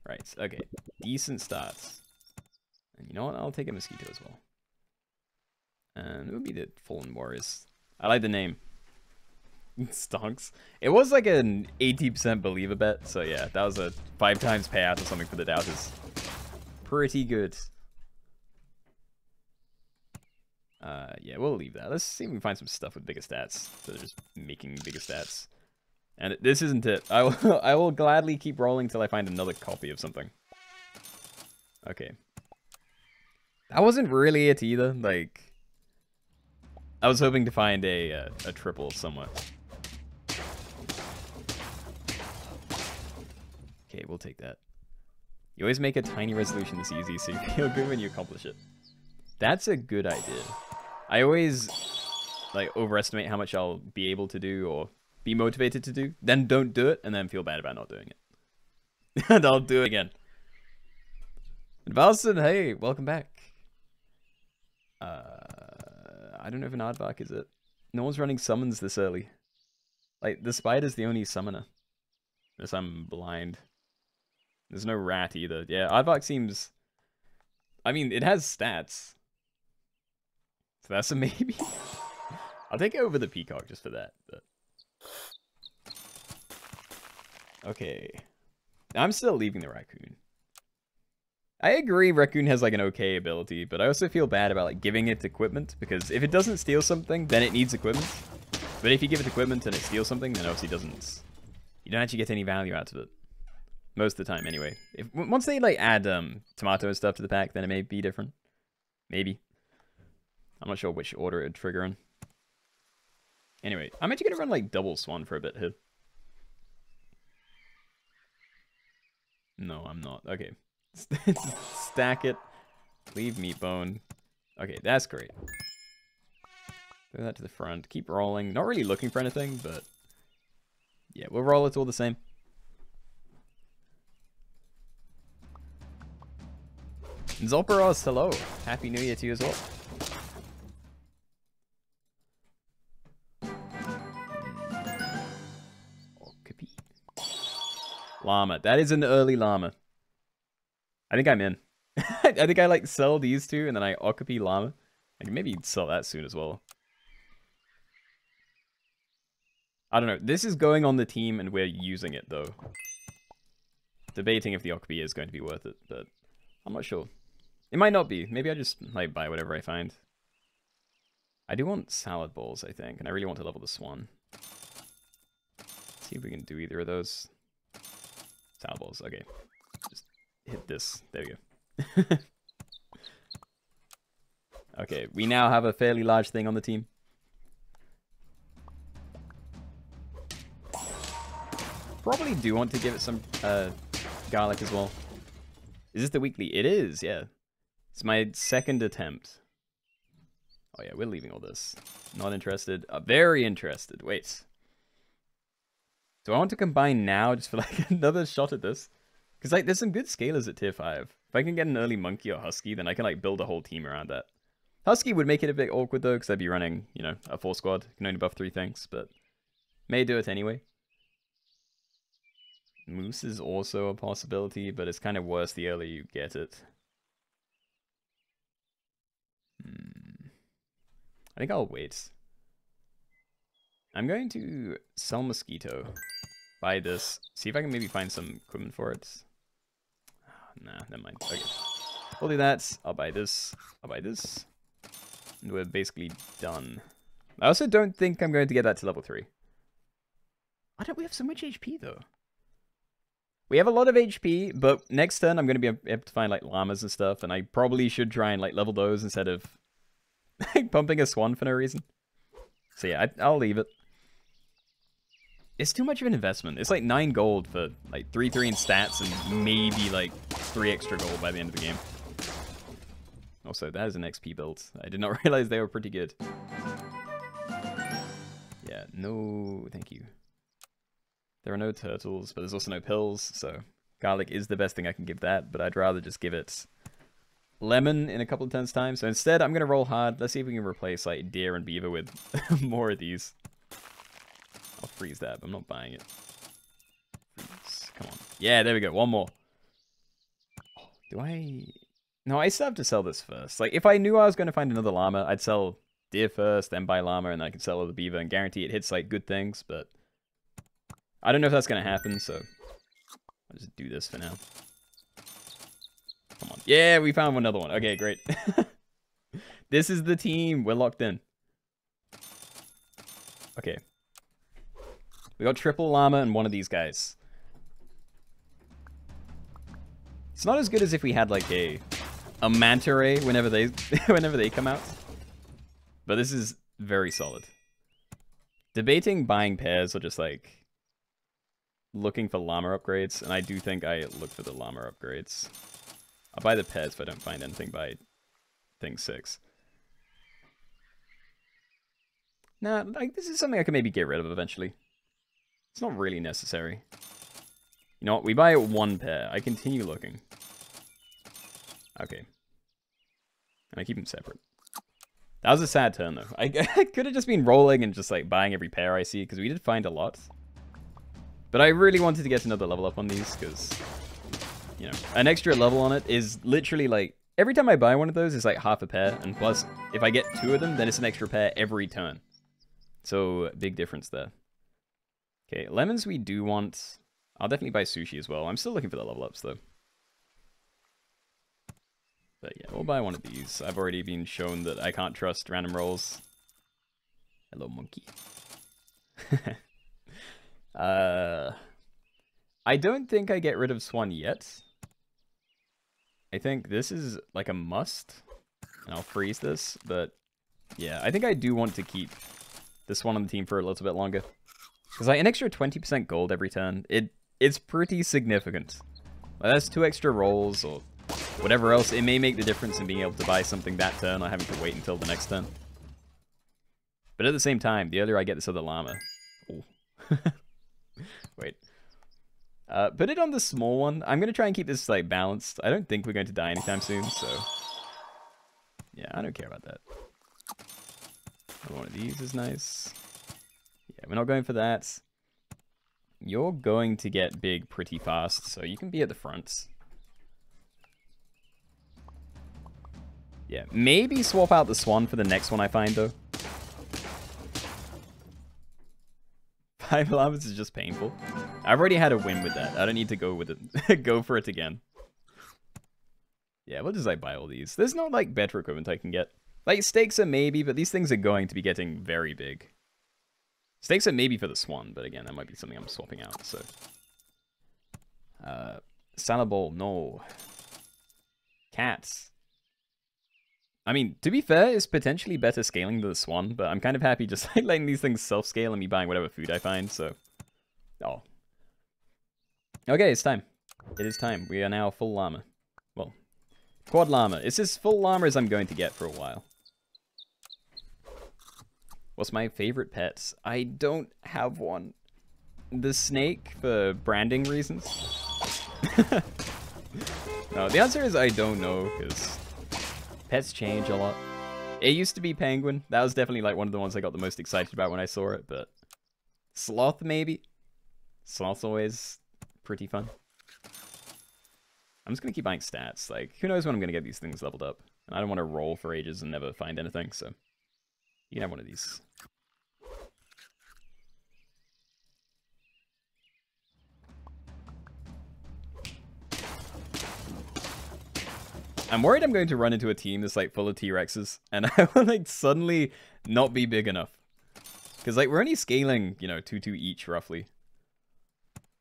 Right, okay. Decent starts. And you know what? I'll take a mosquito as well. And it would be the Fallen Warriors. I like the name. Stonks. It was like an 80% believer bet, so yeah, that was a 5 times payout or something for the doubters. Pretty good. Yeah, we'll leave that. Let's see if we can find some stuff with bigger stats. So they're just making bigger stats. And this isn't it. I will gladly keep rolling till I find another copy of something. Okay. That wasn't really it either. Like, I was hoping to find a triple somewhere. Okay, we'll take that. You always make a tiny resolution this easy, so you feel good when you accomplish it. That's a good idea. I always like overestimate how much I'll be able to do or be motivated to do, then don't do it, and then feel bad about not doing it. And I'll do it again. And Valson, hey, welcome back. I don't know if an aardvark is it. No one's running summons this early. Like, the spider's the only summoner. Unless I'm blind. There's no rat either. Yeah, aardvark seems... I mean, it has stats. So that's a maybe. I'll take it over the peacock just for that. But... okay. I'm still leaving the raccoon. I agree raccoon has like an okay ability, but I also feel bad about like giving it equipment, because if it doesn't steal something, then it needs equipment. But if you give it equipment and it steals something, then obviously doesn't... you don't actually get any value out of it. Most of the time, anyway. Once they like add tomato and stuff to the pack, then it may be different. Maybe. I'm not sure which order it would trigger in. Anyway, I'm actually gonna run like double swan for a bit here. No, I'm not. Okay. Stack it. Leave meat bone. Okay, that's great. Throw that to the front. Keep rolling. Not really looking for anything, but yeah, we'll roll it all the same. Zolperos, hello. Happy New Year to you as well. Llama. That is an early llama. I think I'm in. I think I like sell these two and then I Okapi Llama. I can maybe sell that soon as well. I don't know. This is going on the team and we're using it though. Debating if the Okapi is going to be worth it, but I'm not sure. It might not be. Maybe I just like buy whatever I find. I do want salad bowls, I think, and I really want to level the swan. Let's see if we can do either of those. Salad bowls, okay. Just hit this. There we go. Okay, we now have a fairly large thing on the team. Probably do want to give it some garlic as well. Is this the weekly? It is, yeah. It's my second attempt. Oh yeah, we're leaving all this. Not interested. Very interested. Wait. Do I want to combine now just for like another shot at this? Because like there's some good scalers at tier 5. If I can get an early monkey or husky, then I can like build a whole team around that. Husky would make it a bit awkward though, because I'd be running, you know, a 4 squad. Can only buff 3 things, but may do it anyway. Moose is also a possibility, but it's kind of worse the earlier you get it. I think I'll wait. I'm going to sell mosquito. Buy this. See if I can maybe find some equipment for it. Nah, never mind. Okay. We'll do that. I'll buy this. I'll buy this. And we're basically done. I also don't think I'm going to get that to level 3. Why don't we have so much HP though? We have a lot of HP, but next turn I'm going to be able to find like llamas and stuff, and I probably should try and like level those instead of pumping a swan for no reason. So yeah, I'll leave it. It's too much of an investment. It's like 9 gold for like 3/3 in stats and maybe like 3 extra gold by the end of the game. Also, that is an XP build. I did not realize they were pretty good. Yeah, no, thank you. There are no turtles, but there's also no pills, so garlic is the best thing I can give that, but I'd rather just give it lemon in a couple of turns time. So instead, I'm going to roll hard. Let's see if we can replace like deer and beaver with more of these. I'll freeze that, but I'm not buying it. Freeze. Come on. Yeah, there we go. One more. Do I... No, I still have to sell this first. Like, if I knew I was going to find another llama, I'd sell deer first, then buy llama, and then I can sell the beaver and guarantee it hits, like, good things, but... I don't know if that's going to happen, so... I'll just do this for now. Come on. Yeah, we found another one. Okay, great. This is the team. We're locked in. Okay. We got triple llama and one of these guys. It's not as good as if we had, like, a manta ray whenever they whenever they come out. But this is very solid. Debating buying pairs or just like looking for llama upgrades, and I do think I look for the llama upgrades. I'll buy the pairs if I don't find anything by thing 6. Nah, like this is something I can maybe get rid of eventually. It's not really necessary. You know what? We buy 1 pair. I continue looking. Okay. And I keep them separate. That was a sad turn, though. I could have just been rolling and just, like, buying every pair I see, because we did find a lot. But I really wanted to get another level up on these, because, you know, an extra level on it is literally, like, every time I buy one of those, it's, like, half a pair. And plus, if I get 2 of them, then it's an extra pair every turn. So, big difference there. Okay, lemons we do want. I'll definitely buy sushi as well. I'm still looking for the level ups, though. But yeah, we'll buy one of these. I've already been shown that I can't trust random rolls. Hello, monkey. I don't think I get rid of Swan yet. I think this is like a must. And I'll freeze this, but yeah, I think I do want to keep this one on the team for a little bit longer. Because like an extra 20% gold every turn, it's pretty significant. Like, that's 2 extra rolls or whatever else. It may make the difference in being able to buy something that turn or having to wait until the next turn. But at the same time, the earlier I get this other llama... Oh. Wait. Put it on the small one. I'm going to try and keep this like balanced. I don't think we're going to die anytime soon, so... Yeah, I don't care about that. One of these is nice. Yeah, we're not going for that. You're going to get big pretty fast, so you can be at the front. Yeah, maybe swap out the swan for the next one I find, though. 5 llamas is just painful. I've already had a win with that. I don't need to go with it. Go for it again. Yeah, we'll just like buy all these. There's no like better equipment I can get. Like stakes are maybe, but these things are going to be getting very big. Stakes are maybe for the swan, but again, that might be something I'm swapping out, so. Salad bowl, no. Cats. I mean, to be fair, it's potentially better scaling than the swan, but I'm kind of happy just like letting these things self-scale and me buying whatever food I find, so. Oh. Okay, it's time. It is time. We are now full llama. Well, quad llama. It's as full llama as I'm going to get for a while. What's my favorite pets? I don't have one. The snake for branding reasons. No, the answer is I don't know, because pets change a lot. It used to be penguin. That was definitely like one of the ones I got the most excited about when I saw it, but sloth maybe? Sloth's always pretty fun. I'm just going to keep buying stats. Like, who knows when I'm going to get these things leveled up. And I don't want to roll for ages and never find anything, so you can have one of these. I'm worried I'm going to run into a team that's like full of T-Rexes, and I will like suddenly not be big enough. Because like we're only scaling, you know, 2 each roughly.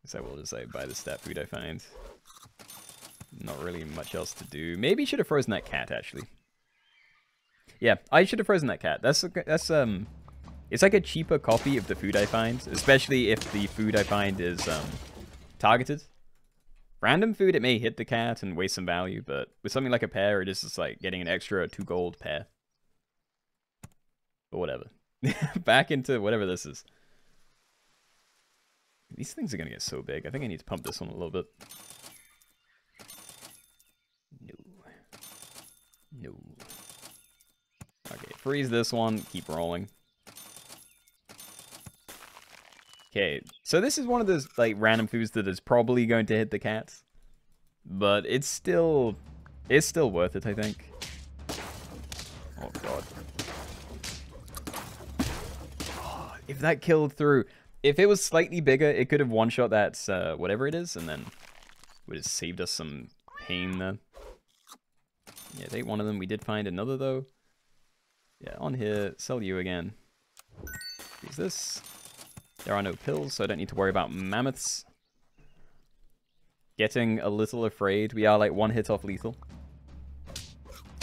So we'll just like buy the stat food I find. Not really much else to do. Maybe should have frozen that cat actually. Yeah, I should have frozen that cat. That's it's like a cheaper copy of the food I find, especially if the food I find is targeted. Random food, it may hit the cat and waste some value, but with something like a pair, it is just like getting an extra 2 gold pair. But whatever. Back into whatever this is. These things are going to get so big. I think I need to pump this one a little bit. No. No. Okay, freeze this one. Keep rolling. Okay, so this is one of those like random foods that is probably going to hit the cats. But it's still worth it, I think. Oh god. Oh, if that killed through, if it was slightly bigger, it could have one-shot that whatever it is, and then would have saved us some pain then. Yeah, they ate one of them. We did find another though. Yeah, on here, sell you again. Use this. There are no pills, so I don't need to worry about mammoths. Getting a little afraid. We are like one hit off lethal.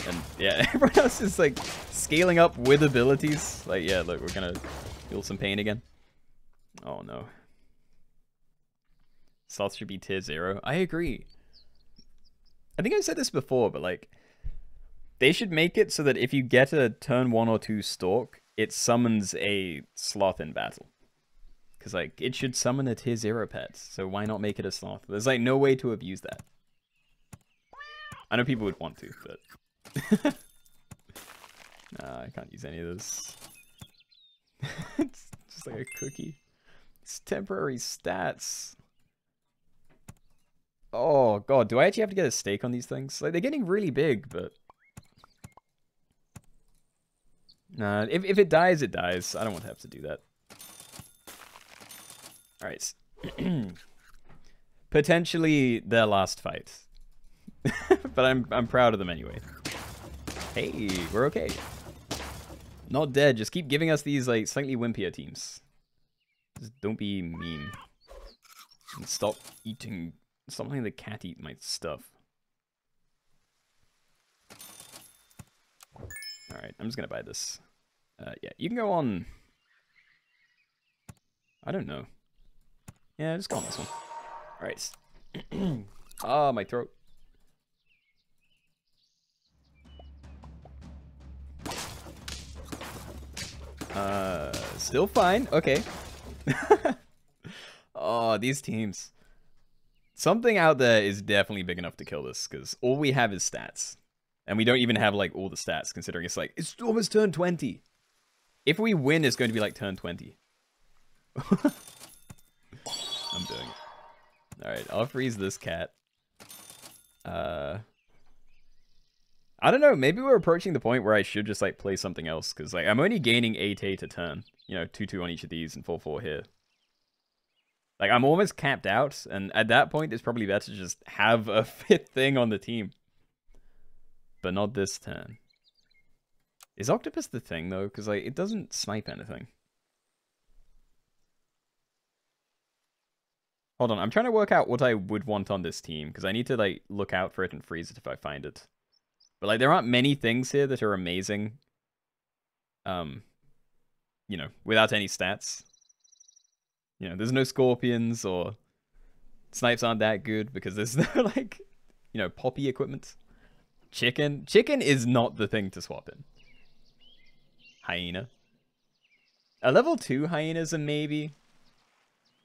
And yeah, everyone else is like scaling up with abilities. Like, yeah, look, we're gonna feel some pain again. Oh no. Sloth should be tier 0. I agree. I think I said this before, but like, they should make it so that if you get a turn 1 or 2 stalk, it summons a sloth in battle. Because, like, it should summon a tier 0 pet, so why not make it a sloth? There's, like, no way to abuse that. I know people would want to, but... Nah, I can't use any of this. It's just like a cookie. It's temporary stats. Oh, God, do I actually have to get a stake on these things? Like, they're getting really big, but... Nah, if it dies, it dies. I don't want to have to do that. Alright. Potentially their last fight. But I'm proud of them anyway. Hey, we're okay. Not dead, just keep giving us these like slightly wimpier teams. Just don't be mean. And stop eating. Stop letting the cat eat my stuff. Alright, I'm just gonna buy this. Yeah, you can go on... I don't know. Yeah, just go on this one. Alright. Ah, my throat. Still fine. Okay. Oh, these teams. Something out there is definitely big enough to kill this, because all we have is stats. And we don't even have, like, all the stats, considering it's like, it's almost turn 20. If we win, it's going to be, like, turn 20. I'm doing it. Alright, I'll freeze this cat. I don't know, maybe we're approaching the point where I should just, like, play something else, because, like, I'm only gaining 8-8 a turn. You know, 2-2 on each of these and 4-4 here. Like, I'm almost capped out, and at that point, it's probably better to just have a fit thing on the team. But not this turn. Is Octopus the thing, though? Because, like, it doesn't snipe anything. Hold on, I'm trying to work out what I would want on this team, because I need to, like, look out for it and freeze it if I find it. But, like, there aren't many things here that are amazing. You know, without any stats. You know, there's no scorpions, or snipes aren't that good, because there's no, like, you know, poppy equipment. Chicken. Chicken is not the thing to swap in. Hyena. A level 2 hyena's a maybe.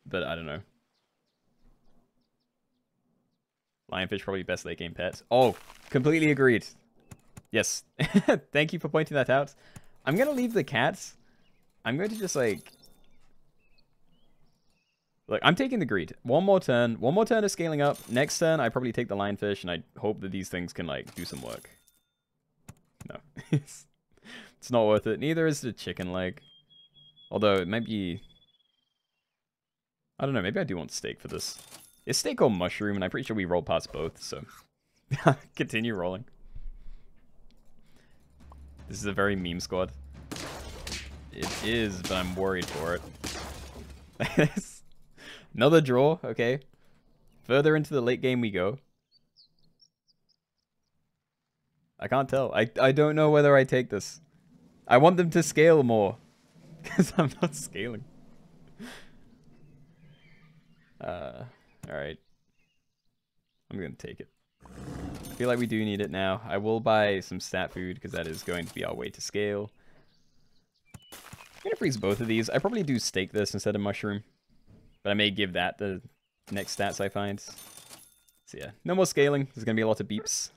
But I don't know. Lionfish probably best late game pet. Oh, completely agreed. Yes. Thank you for pointing that out. I'm going to leave the cats. I'm going to just like... Look, I'm taking the greed. One more turn. One more turn of scaling up. Next turn, I probably take the lionfish, and I hope that these things can, like, do some work. No. It's not worth it. Neither is the chicken leg. Although, it might be... I don't know. Maybe I do want steak for this. It's steak or mushroom, and I'm pretty sure we rolled past both, so... Continue rolling. This is a very meme squad. It is, but I'm worried for it. Another draw, okay. Further into the late game we go. I can't tell. I don't know whether I take this. I want them to scale more. Because I'm not scaling. Alright. I'm going to take it. I feel like we do need it now. I will buy some stat food, because that is going to be our way to scale. I'm going to freeze both of these. I probably do steak this instead of mushroom. But I may give that the next stats I find. So yeah, no more scaling. There's going to be a lot of beeps.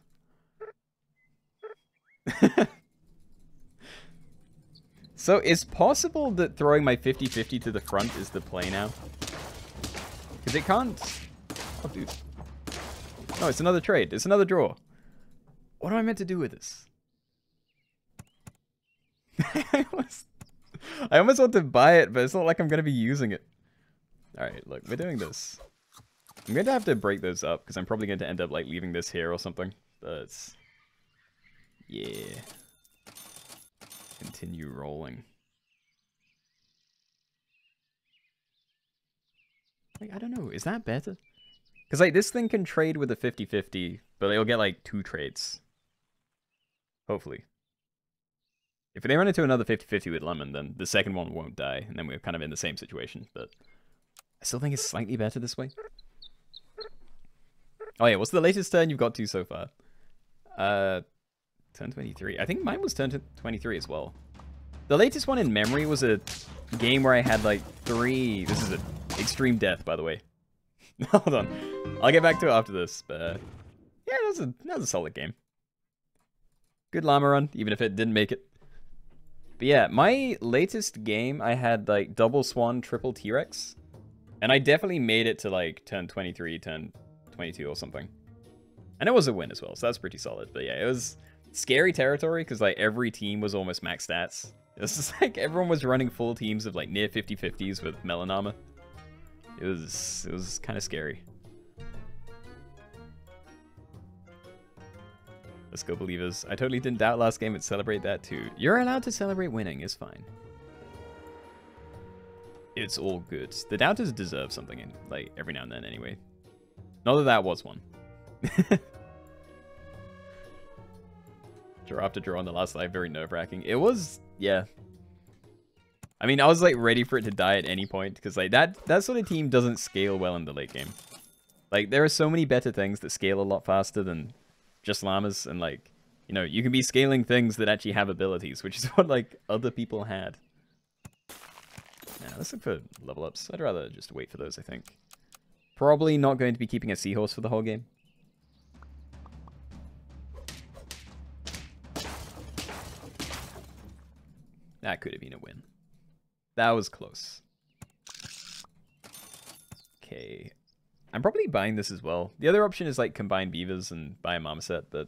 So it's possible that throwing my 50-50 to the front is the play now. Because it can't... Oh, dude. Oh, it's another trade. It's another draw. What am I meant to do with this? I almost want to buy it, but it's not like I'm going to be using it. Alright, look, we're doing this. I'm going to have to break those up, because I'm probably going to end up like leaving this here or something. But, yeah. Continue rolling. Like, I don't know, is that better? Because like this thing can trade with a 50-50, but it'll get like 2 trades. Hopefully. If they run into another 50-50 with Lemon, then the second one won't die, and then we're kind of in the same situation, but I still think it's slightly better this way. Oh yeah, what's the latest turn you've got to so far? Turn 23. I think mine was turn 23 as well. The latest one in memory was a game where I had like 3... This is an extreme death, by the way. Hold on. I'll get back to it after this, but yeah, that was a solid game. Good Llama run, even if it didn't make it. But yeah, my latest game, I had like double Swan, triple T-Rex. And I definitely made it to like turn 23, turn 22 or something. And it was a win as well, so that's pretty solid. But yeah, it was scary territory because like every team was almost max stats. It was just like everyone was running full teams of like near 50-50s with Melon Armor. It was kind of scary. Let's go, Believers. I totally didn't doubt last game, but celebrate that too. You're allowed to celebrate winning, it's fine. It's all good. The doubters deserve something, in, like, every now and then anyway. Not that that was one. Draw after draw on the last live, very nerve-wracking. It was, yeah. I mean, I was like ready for it to die at any point, because like that sort of team doesn't scale well in the late game. Like, there are so many better things that scale a lot faster than just llamas, and like, you know, you can be scaling things that actually have abilities, which is what like other people had. Now, let's look for level ups. I'd rather just wait for those, I think. Probably not going to be keeping a seahorse for the whole game. That could have been a win. That was close. Okay. I'm probably buying this as well. The other option is like combine beavers and buy a marmoset, but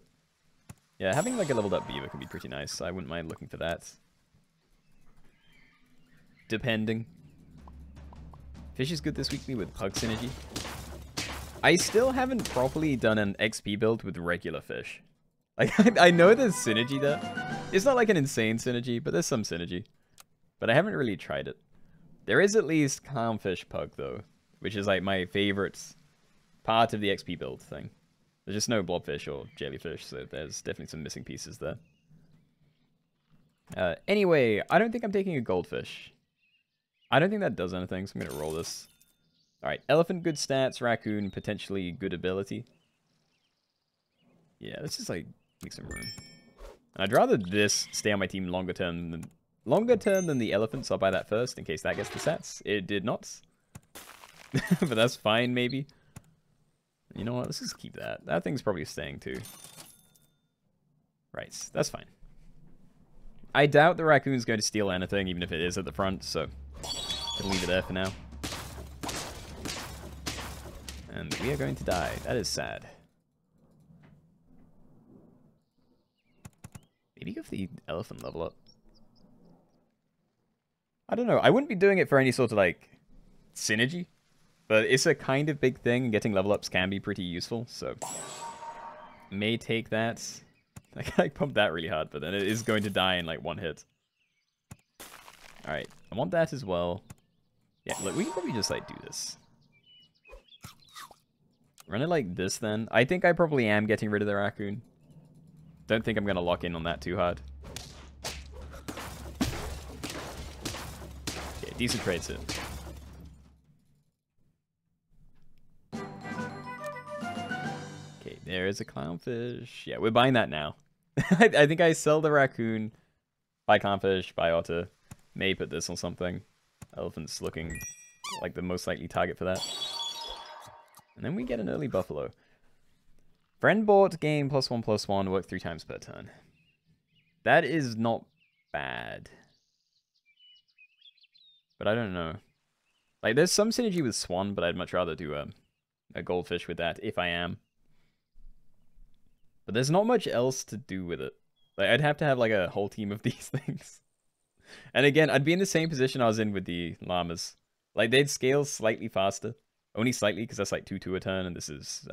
yeah, having like a leveled up beaver can be pretty nice. I wouldn't mind looking for that. Depending. Fish is good this week with pug synergy. I still haven't properly done an XP build with regular fish. Like, I know there's synergy there. It's not like an insane synergy, but there's some synergy. But I haven't really tried it. There is at least clownfish pug though, which is like my favorite part of the XP build thing. There's just no blobfish or jellyfish, so there's definitely some missing pieces there. Anyway, I don't think I'm taking a goldfish. I don't think that does anything, so I'm going to roll this. Alright, elephant, good stats. Raccoon, potentially good ability. Yeah, let's just like make some room. And I'd rather this stay on my team longer term than the elephant, so I'll buy that first in case that gets the stats. It did not. But that's fine, maybe. You know what? Let's just keep that. That thing's probably staying too. Right, that's fine. I doubt the raccoon's going to steal anything, even if it is at the front, so I'll leave it there for now. And we are going to die. That is sad. Maybe go for the elephant level up. I don't know. I wouldn't be doing it for any sort of, like, synergy. But it's a kind of big thing, and getting level ups can be pretty useful, so... May take that. I pumped that really hard, but then it is going to die in, like, one hit. Alright, I want that as well. Yeah, look, we can probably just, like, do this. Run it like this, then. I think I probably am getting rid of the raccoon. Don't think I'm going to lock in on that too hard. Okay, decent trade sit. Okay, there is a clownfish. Yeah, we're buying that now. I think I sell the raccoon, buy clownfish, buy otter, may put this on something. Elephant's looking like the most likely target for that. And then we get an early buffalo. Friend bought game +1/+1, work 3 times per turn. That is not bad. But I don't know. Like, there's some synergy with Swan, but I'd much rather do a goldfish with that, if I am. But there's not much else to do with it. Like, I'd have to have like a whole team of these things. And again, I'd be in the same position I was in with the llamas. Like, they'd scale slightly faster. Only slightly, because that's like 2-2 a turn, and this is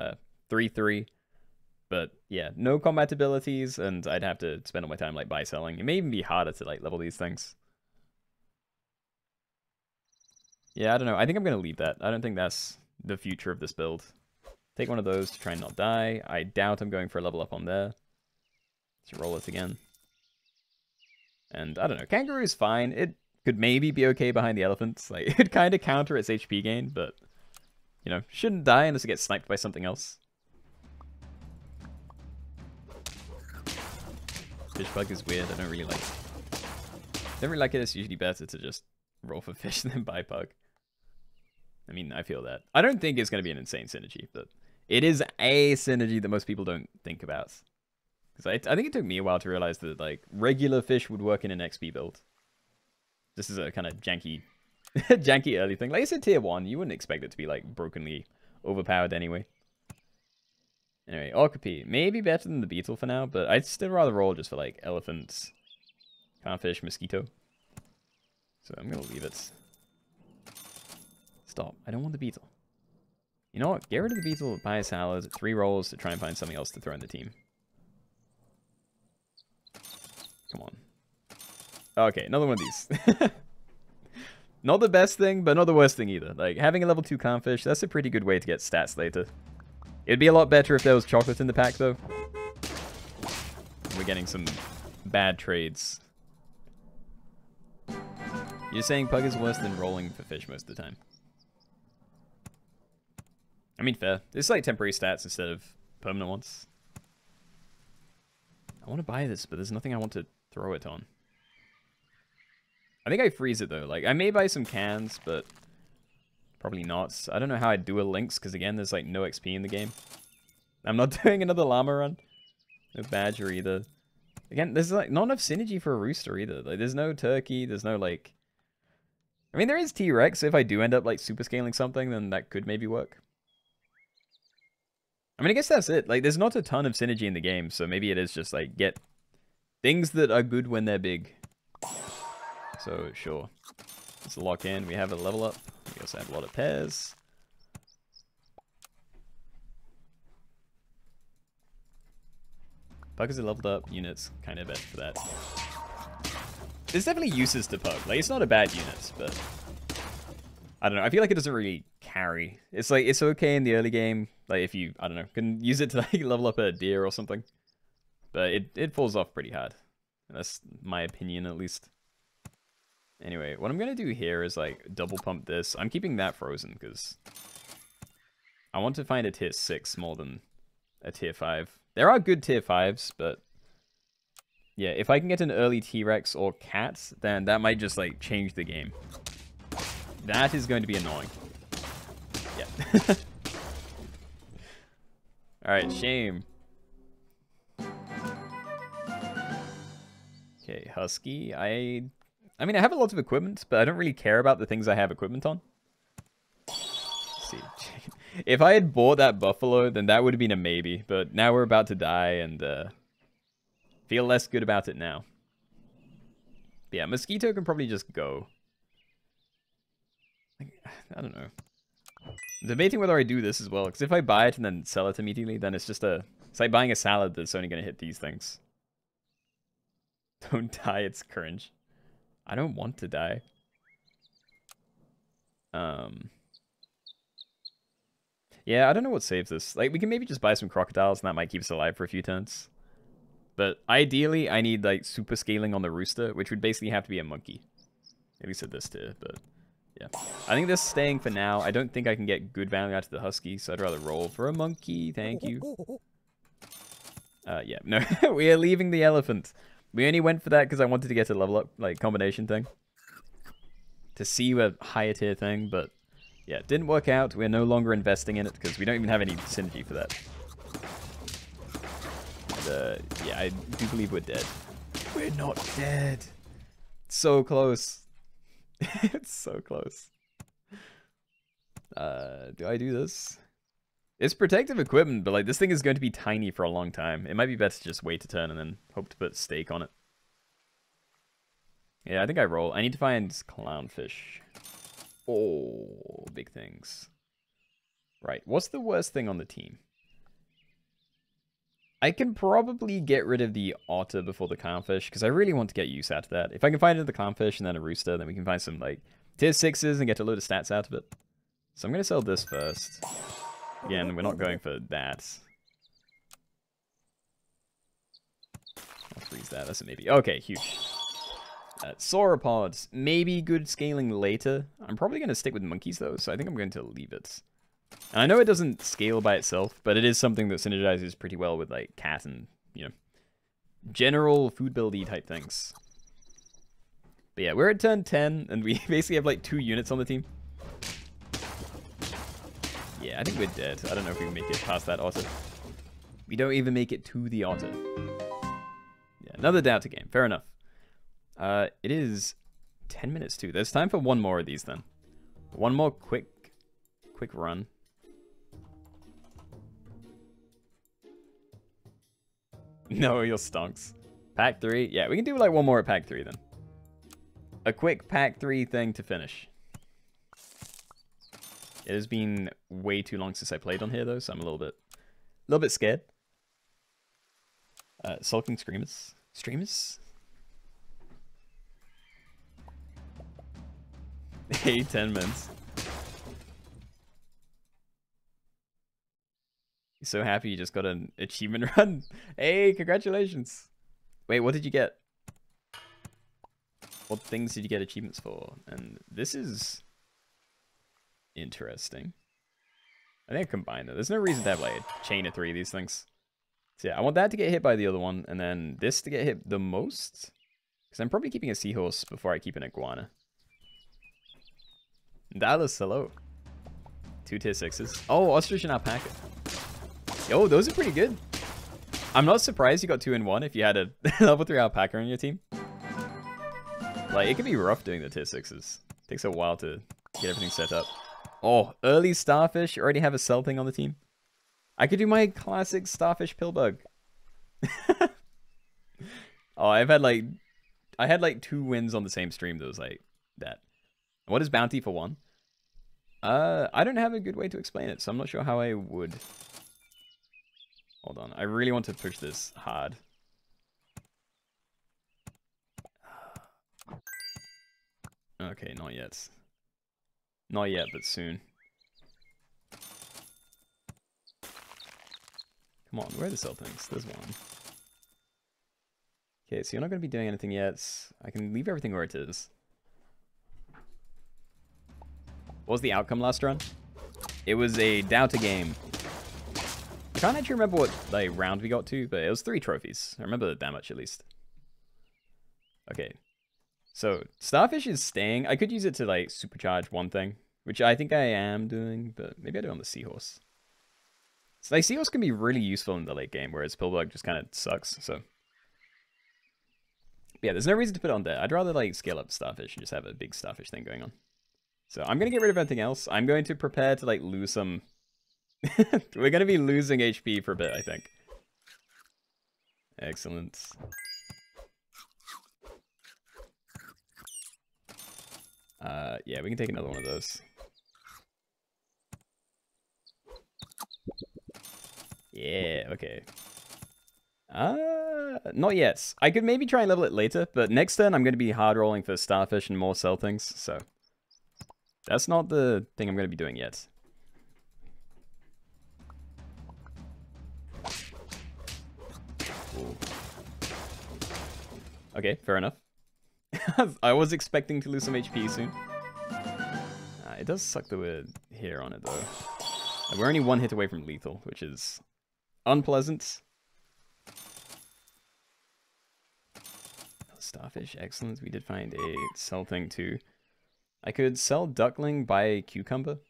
3-3. But yeah, no combat abilities, and I'd have to spend all my time like buy selling. It may even be harder to like level these things. Yeah, I don't know. I think I'm gonna leave that. I don't think that's the future of this build. Take one of those to try and not die. I doubt I'm going for a level up on there. Let's roll it again. And I don't know. Kangaroo's fine. It could maybe be okay behind the elephants. Like, it'd kind of counter its HP gain, but you know, shouldn't die unless it gets sniped by something else. Fish bug is weird. I don't really like it. Don't really like it. It's usually better to just roll for fish than buy bug. I mean, I feel that. I don't think it's going to be an insane synergy, but it is a synergy that most people don't think about. Because I think it took me a while to realize that like regular fish would work in an XP build. This is a kind of janky, janky early thing. Like I said, tier 1, you wouldn't expect it to be like brokenly overpowered anyway. Anyway, Okapi. Maybe better than the beetle for now, but I'd still rather roll just for like elephants, clownfish, mosquito. So I'm going to leave it. Stop. I don't want the beetle. You know what? Get rid of the beetle, buy a salad, 3 rolls to try and find something else to throw in the team. Come on. Okay, another one of these. Not the best thing, but not the worst thing either. Like, having a level 2 clownfish, that's a pretty good way to get stats later. It'd be a lot better if there was chocolate in the pack, though. We're getting some bad trades. You're saying Pug is worse than rolling for fish most of the time. I mean, fair. It's like temporary stats instead of permanent ones. I want to buy this, but there's nothing I want to throw it on. I think I freeze it, though. Like, I may buy some cans, but probably not. I don't know how I'd do a Lynx, because again, there's like no XP in the game. I'm not doing another llama run. No badger either. Again, there's like not enough synergy for a rooster either. Like, there's no turkey, there's no like... I mean, there is T-Rex, so if I do end up like super scaling something, then that could maybe work. I mean, I guess that's it. Like, there's not a ton of synergy in the game, so maybe it is just like get things that are good when they're big. So, sure. Let's lock in. We have a level up. We also have a lot of pairs. Pug is a leveled up unit's kind of better for that. There's definitely uses to Pug. Like, it's not a bad unit, but I don't know. I feel like it doesn't really carry. It's like, it's okay in the early game. Like, if you, I don't know, can use it to like level up a deer or something. But it falls off pretty hard. That's my opinion, at least. Anyway, what I'm going to do here is like double pump this. I'm keeping that frozen because I want to find a tier 6 more than a tier 5. There are good tier 5s, but yeah, if I can get an early T-Rex or cat, then that might just like change the game. That is going to be annoying. Yeah. Alright, shame. Okay, Husky. I mean, I have a lot of equipment, but I don't really care about the things I have equipment on. Let's see. If I had bought that buffalo, then that would have been a maybe. But now we're about to die, and feel less good about it now. But yeah, mosquito can probably just go. I don't know. I'm debating whether I do this as well, because if I buy it and then sell it immediately, then it's just it's like buying a salad that's only going to hit these things. Don't die, it's cringe. I don't want to die. Yeah, I don't know what saves this. Like, we can maybe just buy some crocodiles, and that might keep us alive for a few turns. But ideally, I need, like, super scaling on the rooster, which would basically have to be a monkey. At least at this tier, but yeah. I think this is staying for now. I don't think I can get good value out of the husky, so I'd rather roll for a monkey. Thank you. Yeah, no, we are leaving the elephant. We only went for that because I wanted to get a level up, like, combination thing. To see a higher tier thing, but yeah, it didn't work out. We're no longer investing in it because we don't even have any synergy for that. And, yeah, I do believe we're dead. We're not dead. So close. It's so close. Do I do this? It's protective equipment, but like this thing is going to be tiny for a long time. It might be best to just wait a turn and then hope to put steak on it. Yeah, I think I roll. I need to find clownfish. Oh, big things. Right, what's the worst thing on the team? I can probably get rid of the otter before the clownfish, because I really want to get use out of that. If I can find another clownfish and then a rooster, then we can find some like tier 6s and get a load of stats out of it. So I'm going to sell this first. Again, we're not going for that. I'll freeze that. That's a maybe. Okay, huge. Sauropods. Maybe good scaling later. I'm probably going to stick with monkeys, though, so I think I'm going to leave it. And I know it doesn't scale by itself, but it is something that synergizes pretty well with, like, cat and, you know, general food buildy type things. But yeah, we're at turn 10, and we basically have, like, 2 units on the team. Yeah, I think we're dead. I don't know if we can make it past that otter. We don't even make it to the otter. Yeah, another Doubter game. Fair enough. It is 10 minutes too. There's time for one more of these then. One more quick run. No, you're stonks. Pack 3. Yeah, we can do like one more at pack 3 then. A quick pack 3 thing to finish. It has been way too long since I played on here though, so I'm a little bit scared. Sulking Screamers. Streamers? Hey, 10 minutes. You're so happy you just got an achievement run. Hey, congratulations. Wait, what did you get? What things did you get achievements for? And this is interesting. I think I combined it. There's no reason to have like a chain of 3 of these things. So yeah, I want that to get hit by the other one, and then this to get hit the most. Because I'm probably keeping a seahorse before I keep an iguana. Dallas, hello. 2 tier 6s. Oh, ostrich and alpaca. Yo, those are pretty good. I'm not surprised you got 2 in 1 if you had a level 3 alpaca on your team. Like, it can be rough doing the tier 6s. Takes a while to get everything set up. Oh, early Starfish. Already have a sell thing on the team. I could do my classic Starfish Pillbug. Oh, I had like 2 wins on the same stream that was like that. What is bounty for 1? I don't have a good way to explain it, so I'm not sure how I would. Hold on, I really want to push this hard. Okay, not yet. Not yet, but soon. Come on, where are the sell things? There's one. Okay, so you're not going to be doing anything yet. I can leave everything where it is. What was the outcome last run? It was a Doubter game. I can't actually remember what like round we got to, but it was 3 trophies. I remember that much at least. Okay. So, Starfish is staying. I could use it to like supercharge one thing, which I think I am doing, but maybe I do it on the seahorse. So, like, seahorse can be really useful in the late game, whereas Pillbug just kind of sucks, so. Yeah, there's no reason to put it on there. I'd rather like scale up Starfish and just have a big Starfish thing going on. So I'm going to get rid of everything else. I'm going to prepare to like lose some... We're going to be losing HP for a bit, I think. Excellent. Yeah, we can take another one of those. Yeah, okay. Not yet. I could maybe try and level it later, but next turn I'm going to be hard rolling for Starfish and more sell things, so... That's not the thing I'm going to be doing yet. Ooh. Okay, fair enough. I was expecting to lose some HP soon. It does suck that we're here on it, though. We're only 1 hit away from lethal, which is unpleasant. Starfish, excellent. We did find a sell thing, too. I could sell Duckling, buy a Cucumber.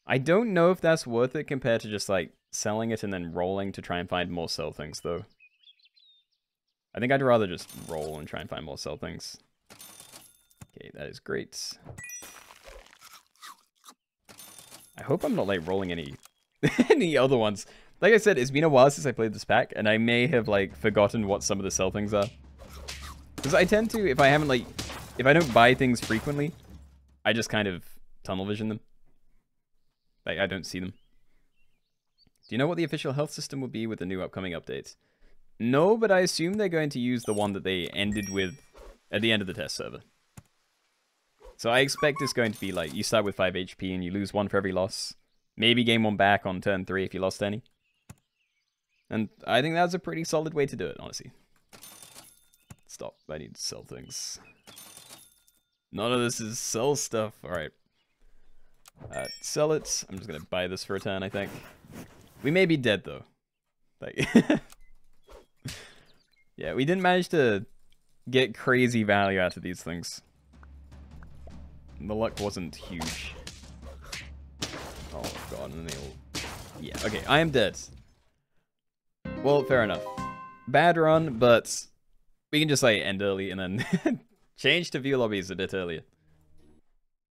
I don't know if that's worth it compared to just, like, selling it and then rolling to try and find more sell things, though. I think I'd rather just roll and try and find more sell things. Okay, that is great. I hope I'm not, like, rolling any any other ones. Like I said, it's been a while since I played this pack, and I may have, like, forgotten what some of the sell things are. Because I tend to, if I haven't, like, if I don't buy things frequently, I just kind of tunnel vision them. Like, I don't see them. Do you know what the official health system will be with the new upcoming updates? No, but I assume they're going to use the one that they ended with at the end of the test server. So I expect it's going to be like, you start with 5 HP and you lose 1 for every loss. Maybe gain 1 back on turn 3 if you lost any. And I think that's a pretty solid way to do it, honestly. Stop, I need to sell things. None of this is sell stuff. Alright. Sell it. I'm just going to buy this for a turn, I think. We may be dead, though. Like, yeah, we didn't manage to get crazy value out of these things. The luck wasn't huge. Oh god, and they all... Yeah, okay, I am dead. Well, fair enough. Bad run, but we can just, like, end early and then change to view lobbies a bit earlier.